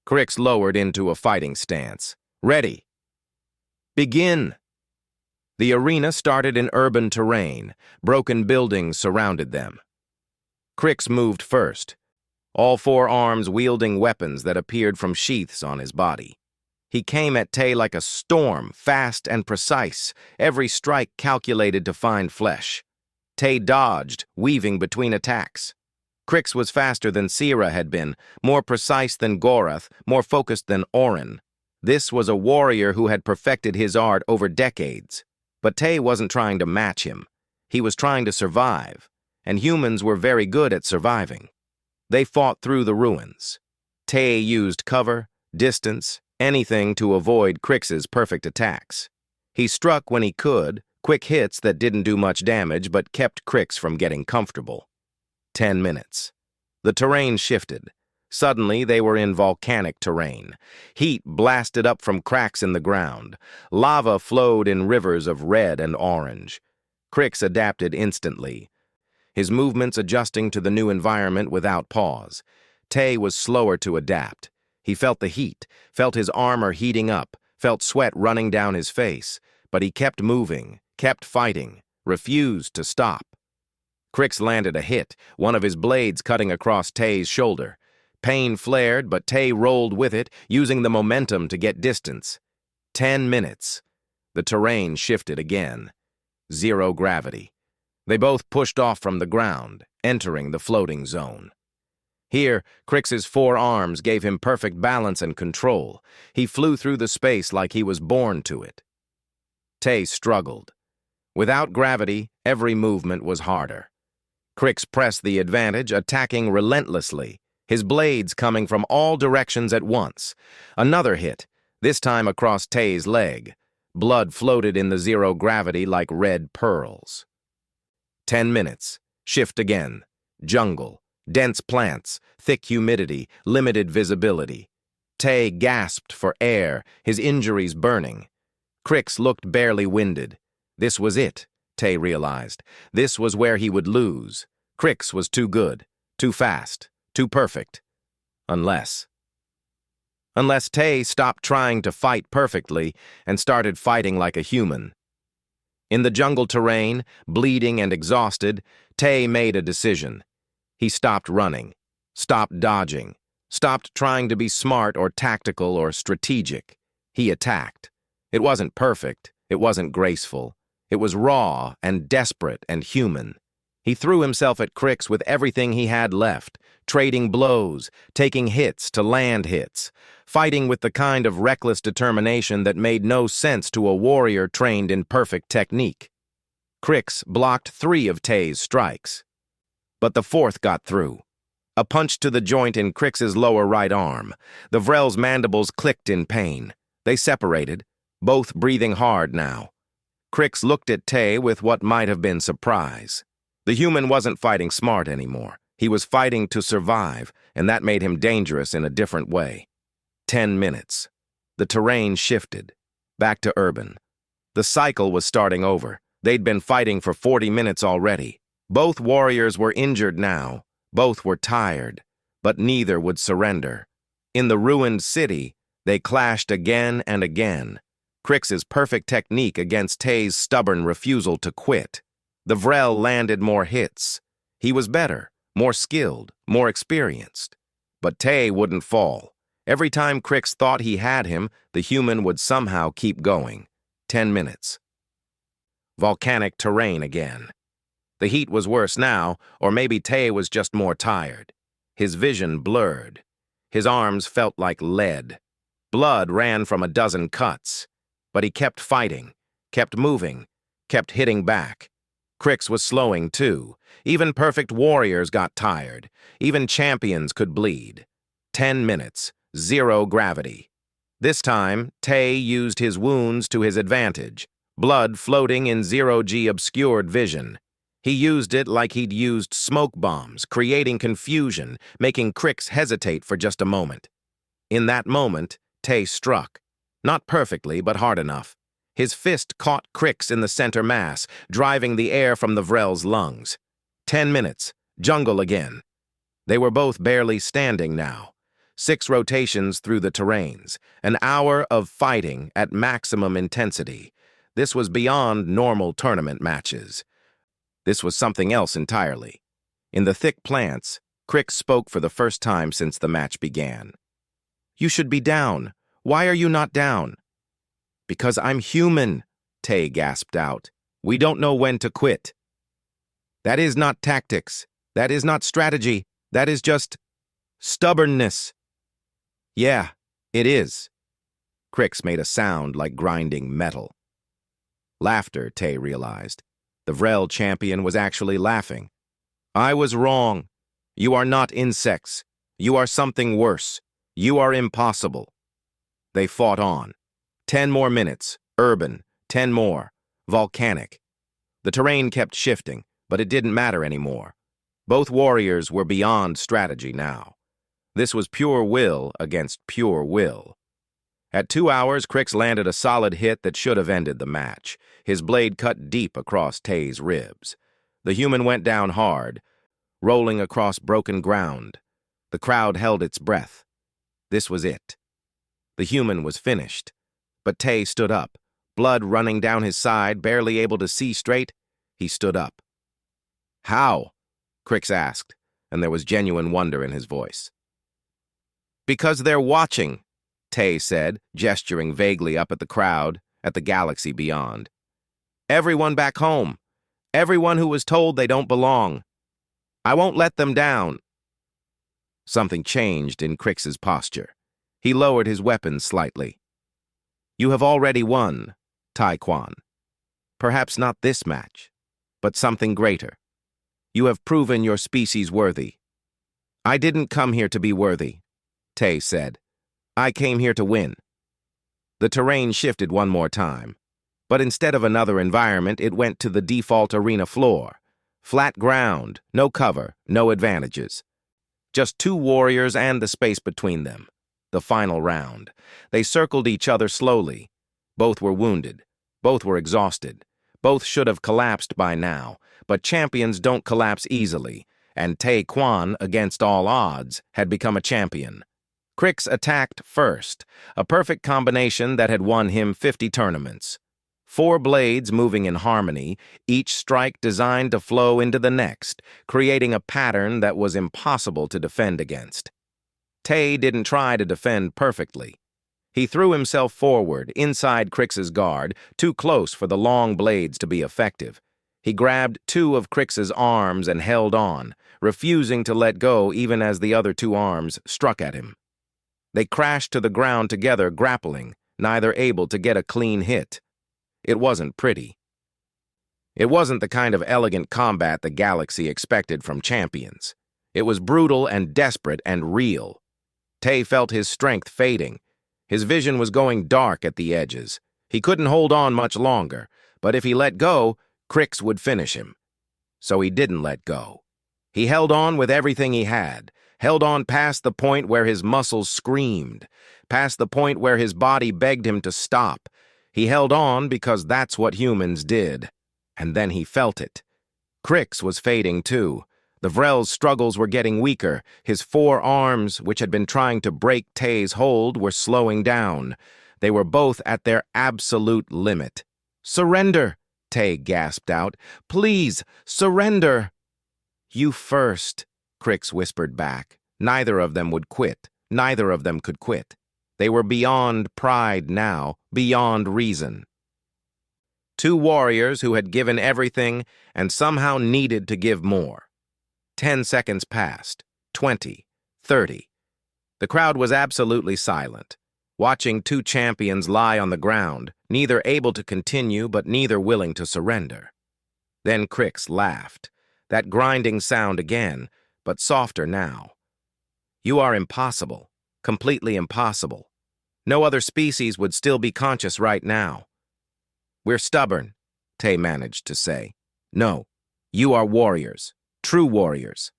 Crix lowered into a fighting stance. Ready. Begin. The arena started in urban terrain. Broken buildings surrounded them. Crix moved first, all 4 arms wielding weapons that appeared from sheaths on his body. He came at Tay like a storm, fast and precise, every strike calculated to find flesh. Tay dodged, weaving between attacks. Crix was faster than Sierra had been, more precise than Gorath, more focused than Orin. This was a warrior who had perfected his art over decades. But Tay wasn't trying to match him. He was trying to survive, and humans were very good at surviving. They fought through the ruins. Tay used cover, distance, anything to avoid Crix's perfect attacks. He struck when he could, quick hits that didn't do much damage but kept Crix from getting comfortable. 10 minutes. The terrain shifted. Suddenly, they were in volcanic terrain. Heat blasted up from cracks in the ground. Lava flowed in rivers of red and orange. Crix adapted instantly, his movements adjusting to the new environment without pause. Tay was slower to adapt. He felt the heat, felt his armor heating up, felt sweat running down his face, but he kept moving, kept fighting, refused to stop. Crix landed a hit, one of his blades cutting across Tay's shoulder. Pain flared, but Tay rolled with it, using the momentum to get distance. 10 minutes. The terrain shifted again. 0 gravity. They both pushed off from the ground, entering the floating zone. Here, Crix's 4 arms gave him perfect balance and control. He flew through the space like he was born to it. Tay struggled. Without gravity, every movement was harder. Crix pressed the advantage, attacking relentlessly, his blades coming from all directions at once. Another hit, this time across Tay's leg. Blood floated in the zero gravity like red pearls. 10 minutes. Shift again. Jungle. Dense plants. Thick humidity. Limited visibility. Tay gasped for air, his injuries burning. Crix looked barely winded. This was it, Tay realized. This was where he would lose. Crix was too good, too fast, too perfect. Unless Tay stopped trying to fight perfectly and started fighting like a human. In the jungle terrain, bleeding and exhausted, Tay made a decision. He stopped running, stopped dodging, stopped trying to be smart or tactical or strategic. He attacked. It wasn't perfect, it wasn't graceful. It was raw and desperate and human. He threw himself at Crix with everything he had left, trading blows, taking hits to land hits, fighting with the kind of reckless determination that made no sense to a warrior trained in perfect technique. Crix blocked 3 of Tay's strikes, but the 4th got through. A punch to the joint in Crix's lower right arm. The Vrel's mandibles clicked in pain. They separated, both breathing hard now. Crix looked at Tay with what might have been surprise. The human wasn't fighting smart anymore. He was fighting to survive, and that made him dangerous in a different way. 10 minutes. The terrain shifted. Back to urban. The cycle was starting over. They'd been fighting for 40 minutes already. Both warriors were injured now. Both were tired, but neither would surrender. In the ruined city, they clashed again and again. Crix's perfect technique against Tay's stubborn refusal to quit. The Vrel landed more hits. He was better, more skilled, more experienced. But Tay wouldn't fall. Every time Crix thought he had him, the human would somehow keep going. 10 minutes. Volcanic terrain again. The heat was worse now, or maybe Tay was just more tired. His vision blurred. His arms felt like lead. Blood ran from a dozen cuts. But he kept fighting, kept moving, kept hitting back. Crix was slowing too. Even perfect warriors got tired. Even champions could bleed. 10 minutes, zero gravity. This time, Tay used his wounds to his advantage, blood floating in zero-G obscured vision. He used it like he'd used smoke bombs, creating confusion, making Crix hesitate for just a moment. In that moment, Tay struck. Not perfectly, but hard enough. His fist caught Crix in the center mass, driving the air from the Vrel's lungs. 10 minutes, jungle again. They were both barely standing now. 6 rotations through the terrains, an hour of fighting at maximum intensity. This was beyond normal tournament matches. This was something else entirely. In the thick plants, Crix spoke for the first time since the match began. "You should be down. Why are you not down?" "Because I'm human," Tay gasped out. "We don't know when to quit." "That is not tactics. That is not strategy. That is just stubbornness." "Yeah, it is." Crix made a sound like grinding metal. Laughter, Tay realized. The Vrel champion was actually laughing. "I was wrong. You are not insects. You are something worse. You are impossible." They fought on. 10 more minutes, urban, 10 more, volcanic. The terrain kept shifting, but it didn't matter anymore. Both warriors were beyond strategy now. This was pure will against pure will. At 2 hours, Crix landed a solid hit that should have ended the match. His blade cut deep across Tay's ribs. The human went down hard, rolling across broken ground. The crowd held its breath. This was it. The human was finished. But Tay stood up, blood running down his side, barely able to see straight. He stood up. "How?" Crix asked, and there was genuine wonder in his voice. "Because they're watching," Tay said, gesturing vaguely up at the crowd, at the galaxy beyond. "Everyone back home. Everyone who was told they don't belong. I won't let them down." Something changed in Crix's posture. He lowered his weapon slightly. "You have already won, Tai Quan." Perhaps not this match, but something greater. You have proven your species worthy. I didn't come here to be worthy, Tay said. I came here to win. The terrain shifted one more time, but instead of another environment, it went to the default arena floor. Flat ground, no cover, no advantages. Just two warriors and the space between them. The final round. They circled each other slowly. Both were wounded. Both were exhausted. Both should have collapsed by now, but champions don't collapse easily, and Tay Quan, against all odds, had become a champion. Crix attacked first, a perfect combination that had won him 50 tournaments. 4 blades moving in harmony, each strike designed to flow into the next, creating a pattern that was impossible to defend against. Tay didn't try to defend perfectly. He threw himself forward, inside Crix's guard, too close for the long blades to be effective. He grabbed 2 of Crix's arms and held on, refusing to let go even as the other 2 arms struck at him. They crashed to the ground together, grappling, neither able to get a clean hit. It wasn't pretty. It wasn't the kind of elegant combat the galaxy expected from champions. It was brutal and desperate and real. Tay felt his strength fading. His vision was going dark at the edges. He couldn't hold on much longer, but if he let go, Crix would finish him. So he didn't let go. He held on with everything he had, held on past the point where his muscles screamed, past the point where his body begged him to stop. He held on because that's what humans did. And then he felt it. Crix was fading too. The Vrel's struggles were getting weaker. His 4 arms, which had been trying to break Tay's hold, were slowing down. They were both at their absolute limit. "Surrender!" Tay gasped out. "Please, surrender!" "You first," Crix whispered back. Neither of them would quit. Neither of them could quit. They were beyond pride now, beyond reason. 2 warriors who had given everything and somehow needed to give more. 10 seconds passed, 20, 30. The crowd was absolutely silent, watching 2 champions lie on the ground, neither able to continue but neither willing to surrender. Then Crix laughed, that grinding sound again, but softer now. "You are impossible, completely impossible. No other species would still be conscious right now." "We're stubborn," Tay managed to say. "No, you are warriors. True warriors."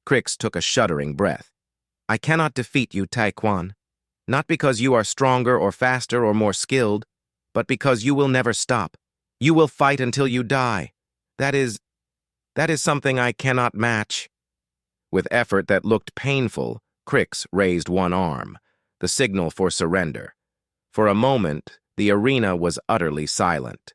Crix took a shuddering breath. "I cannot defeat you, Tai Quan. Not because you are stronger or faster or more skilled, but because you will never stop. You will fight until you die. That is something I cannot match." With effort that looked painful, Crix raised one arm, the signal for surrender. For a moment, the arena was utterly silent.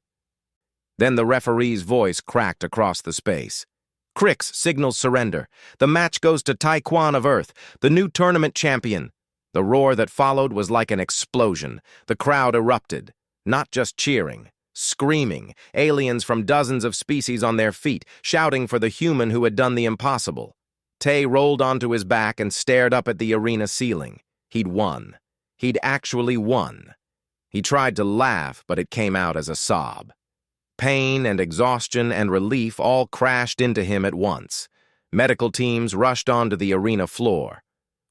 Then the referee's voice cracked across the space. "Crix signals surrender. The match goes to Tai Quan of Earth, the new tournament champion." The roar that followed was like an explosion. The crowd erupted, not just cheering, screaming, aliens from dozens of species on their feet, shouting for the human who had done the impossible. Tay rolled onto his back and stared up at the arena ceiling. He'd won. He'd actually won. He tried to laugh, but it came out as a sob. Pain and exhaustion and relief all crashed into him at once. Medical teams rushed onto the arena floor.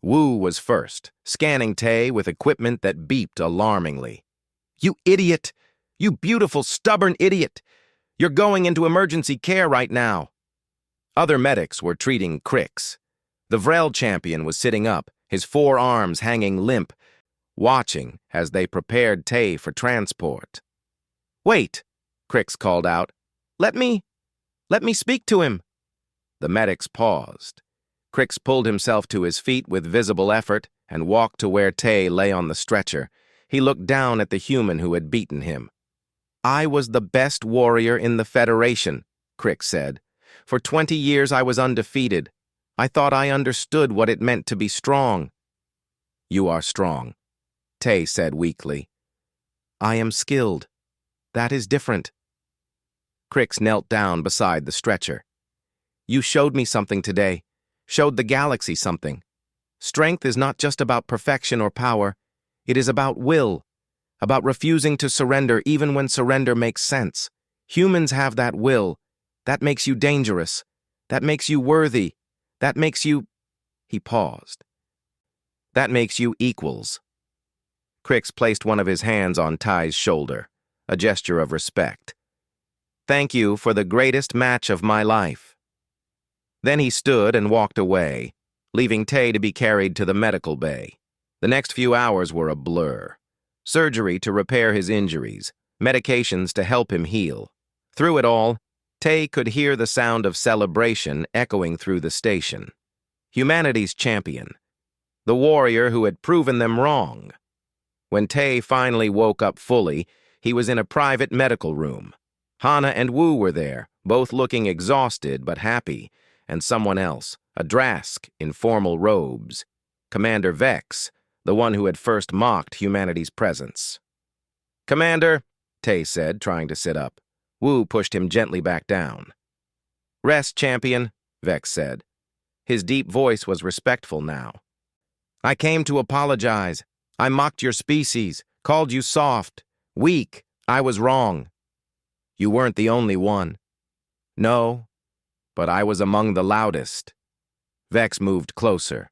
Wu was first, scanning Tay with equipment that beeped alarmingly. "You idiot! You beautiful, stubborn idiot! You're going into emergency care right now." Other medics were treating Crix. The Vrel champion was sitting up, his 4 arms hanging limp, watching as they prepared Tay for transport. "Wait!" Crix called out. Let me speak to him." The medics paused. Crix pulled himself to his feet with visible effort and walked to where Tay lay on the stretcher. He looked down at the human who had beaten him. "I was the best warrior in the Federation," Crix said. "For 20 years I was undefeated. I thought I understood what it meant to be strong." "You are strong," Tay said weakly. "I am skilled. That is different." Crix knelt down beside the stretcher. "You showed me something today, showed the galaxy something. Strength is not just about perfection or power. It is about will, about refusing to surrender even when surrender makes sense. Humans have that will. That makes you dangerous. That makes you worthy. That makes you—" He paused. "That makes you equals." Crix placed one of his hands on Ty's shoulder, a gesture of respect. "Thank you for the greatest match of my life." Then he stood and walked away, leaving Tay to be carried to the medical bay. The next few hours were a blur. Surgery to repair his injuries, medications to help him heal. Through it all, Tay could hear the sound of celebration echoing through the station. Humanity's champion, the warrior who had proven them wrong. When Tay finally woke up fully, he was in a private medical room. Hana and Wu were there, both looking exhausted but happy, and someone else, a Drask in formal robes. Commander Vex, the one who had first mocked humanity's presence. "Commander," Tay said, trying to sit up. Wu pushed him gently back down. "Rest, champion," Vex said. His deep voice was respectful now. "I came to apologize. I mocked your species, called you soft, weak. I was wrong. You weren't the only one." "No, but I was among the loudest." Vex moved closer.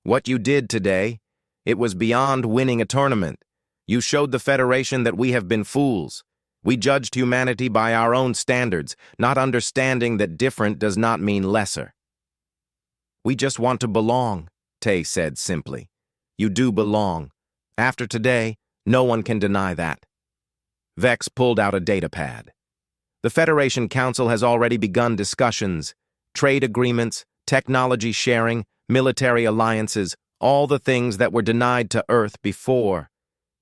"What you did today, it was beyond winning a tournament. You showed the Federation that we have been fools. We judged humanity by our own standards, not understanding that different does not mean lesser." "We just want to belong," Tay said simply. "You do belong. After today, no one can deny that." Vex pulled out a datapad. "The Federation Council has already begun discussions, trade agreements, technology sharing, military alliances, all the things that were denied to Earth before.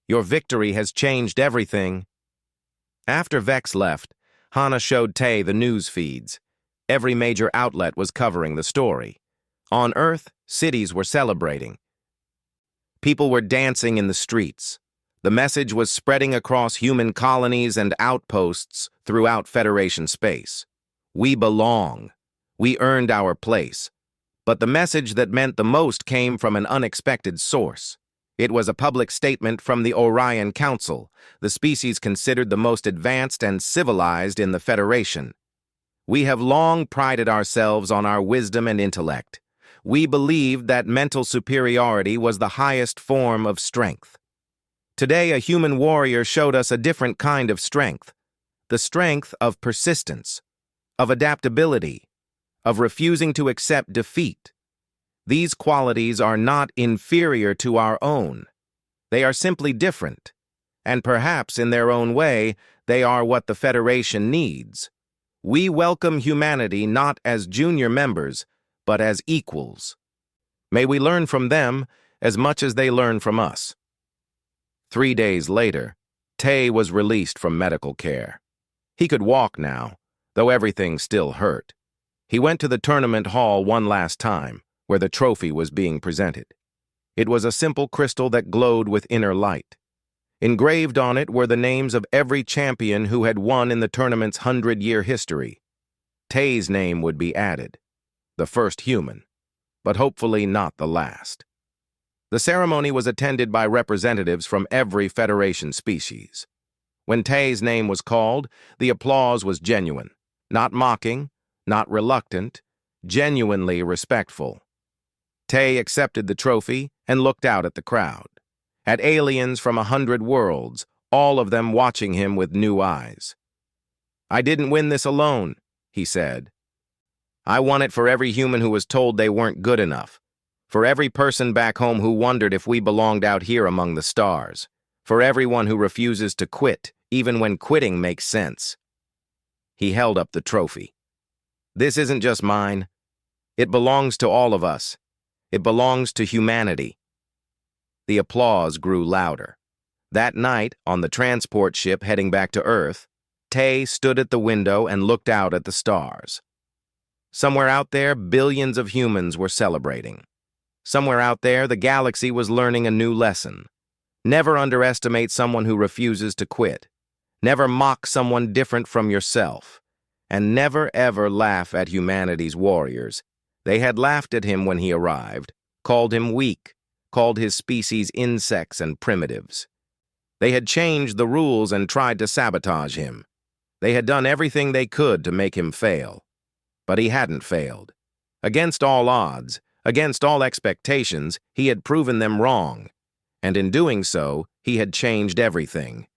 Your victory has changed everything." After Vex left, Hana showed Tay the news feeds. Every major outlet was covering the story. On Earth, cities were celebrating. People were dancing in the streets. The message was spreading across human colonies and outposts throughout Federation space. We belong. We earned our place. But the message that meant the most came from an unexpected source. It was a public statement from the Orion Council, the species considered the most advanced and civilized in the Federation. "We have long prided ourselves on our wisdom and intellect. We believed that mental superiority was the highest form of strength. Today, a human warrior showed us a different kind of strength, the strength of persistence, of adaptability, of refusing to accept defeat. These qualities are not inferior to our own. They are simply different, and perhaps in their own way, they are what the Federation needs. We welcome humanity not as junior members, but as equals. May we learn from them as much as they learn from us." 3 days later, Tay was released from medical care. He could walk now, though everything still hurt. He went to the tournament hall one last time, where the trophy was being presented. It was a simple crystal that glowed with inner light. Engraved on it were the names of every champion who had won in the tournament's 100-year history. Tay's name would be added, the first human, but hopefully not the last. The ceremony was attended by representatives from every Federation species. When Tay's name was called, the applause was genuine, not mocking, not reluctant, genuinely respectful. Tay accepted the trophy and looked out at the crowd, at aliens from 100 worlds, all of them watching him with new eyes. "I didn't win this alone," he said. "I won it for every human who was told they weren't good enough, for every person back home who wondered if we belonged out here among the stars, for everyone who refuses to quit, even when quitting makes sense." He held up the trophy. "This isn't just mine. It belongs to all of us. It belongs to humanity." The applause grew louder. That night, on the transport ship heading back to Earth, Tay stood at the window and looked out at the stars. Somewhere out there, billions of humans were celebrating. Somewhere out there, the galaxy was learning a new lesson. Never underestimate someone who refuses to quit. Never mock someone different from yourself. And never ever laugh at humanity's warriors. They had laughed at him when he arrived, called him weak, called his species insects and primitives. They had changed the rules and tried to sabotage him. They had done everything they could to make him fail. But he hadn't failed. Against all odds, against all expectations, he had proven them wrong. And in doing so, he had changed everything.